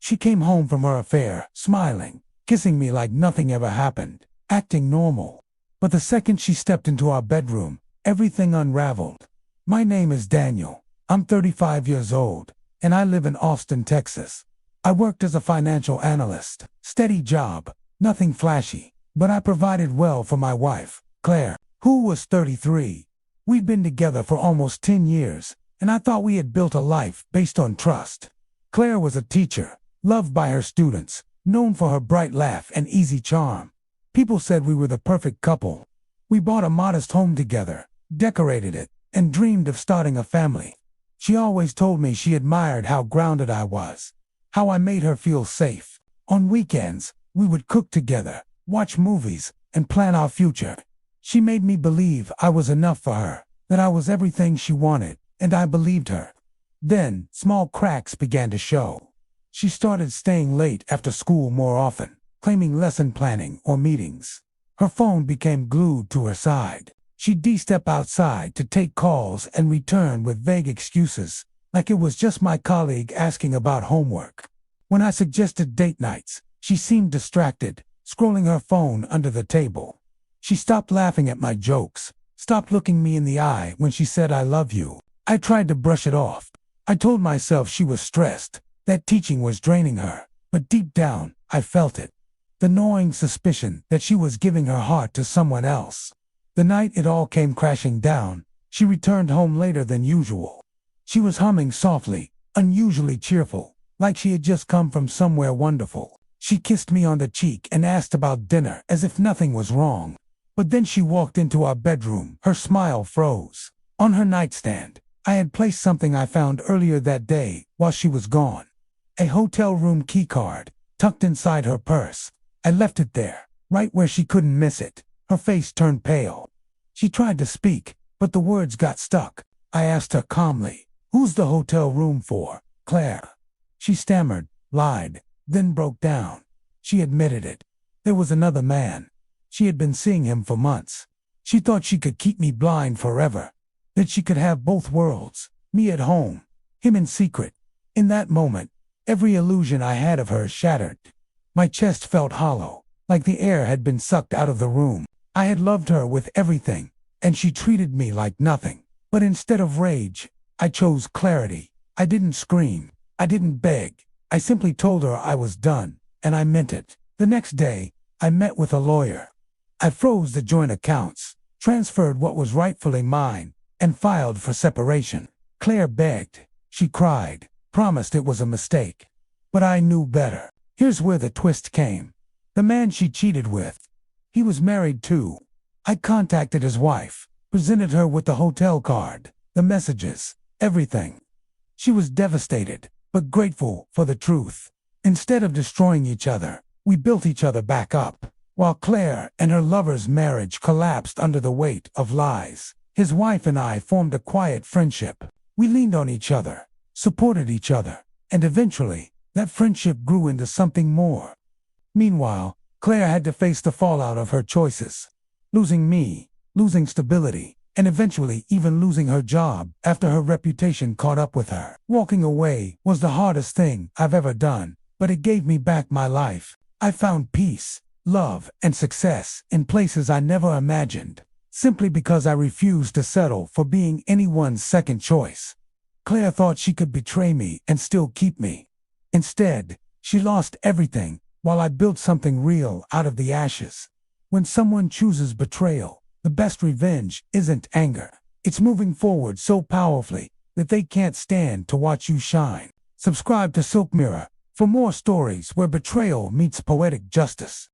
She came home from her affair, smiling, kissing me like nothing ever happened, acting normal. But the second she stepped into our bedroom, everything unraveled. My name is Daniel. I'm 35 years old, and I live in Austin, Texas. I worked as a financial analyst. Steady job, nothing flashy, but I provided well for my wife, Claire, who was 33. We'd been together for almost 10 years, and I thought we had built a life based on trust. Claire was a teacher, loved by her students, known for her bright laugh and easy charm. People said we were the perfect couple. We bought a modest home together, decorated it, and dreamed of starting a family. She always told me she admired how grounded I was, how I made her feel safe. On weekends, we would cook together, watch movies, and plan our future. She made me believe I was enough for her, that I was everything she wanted, and I believed her. Then, small cracks began to show. She started staying late after school more often, claiming lesson planning or meetings. Her phone became glued to her side. She'd step outside to take calls and return with vague excuses, like it was just my colleague asking about homework. When I suggested date nights, she seemed distracted, scrolling her phone under the table. She stopped laughing at my jokes, stopped looking me in the eye when she said I love you. I tried to brush it off. I told myself she was stressed, that teaching was draining her, but deep down, I felt it. The gnawing suspicion that she was giving her heart to someone else. The night it all came crashing down, she returned home later than usual. She was humming softly, unusually cheerful, like she had just come from somewhere wonderful. She kissed me on the cheek and asked about dinner as if nothing was wrong. But then she walked into our bedroom. Her smile froze. On her nightstand, I had placed something I found earlier that day while she was gone. A hotel room keycard, tucked inside her purse. I left it there, right where she couldn't miss it. Her face turned pale. She tried to speak, but the words got stuck. I asked her calmly, "Who's the hotel room for, Claire?" She stammered, lied, then broke down. She admitted it. There was another man. She had been seeing him for months. She thought she could keep me blind forever, that she could have both worlds, me at home, him in secret. In that moment, every illusion I had of her shattered. My chest felt hollow, like the air had been sucked out of the room. I had loved her with everything, and she treated me like nothing. But instead of rage, I chose clarity. I didn't scream. I didn't beg. I simply told her I was done, and I meant it. The next day, I met with a lawyer. I froze the joint accounts, transferred what was rightfully mine, and filed for separation. Claire begged. She cried, promised it was a mistake. But I knew better. Here's where the twist came. The man she cheated with, he was married too. I contacted his wife, presented her with the hotel card, the messages, everything. She was devastated, but grateful for the truth. Instead of destroying each other, we built each other back up. While Claire and her lover's marriage collapsed under the weight of lies, his wife and I formed a quiet friendship. We leaned on each other, supported each other, and eventually, that friendship grew into something more. Meanwhile, Claire had to face the fallout of her choices. Losing me, losing stability, and eventually even losing her job after her reputation caught up with her. Walking away was the hardest thing I've ever done, but it gave me back my life. I found peace, love, and success in places I never imagined, simply because I refused to settle for being anyone's second choice. Claire thought she could betray me and still keep me. Instead, she lost everything while I built something real out of the ashes. When someone chooses betrayal, the best revenge isn't anger. It's moving forward so powerfully that they can't stand to watch you shine. Subscribe to SilkMirror for more stories where betrayal meets poetic justice.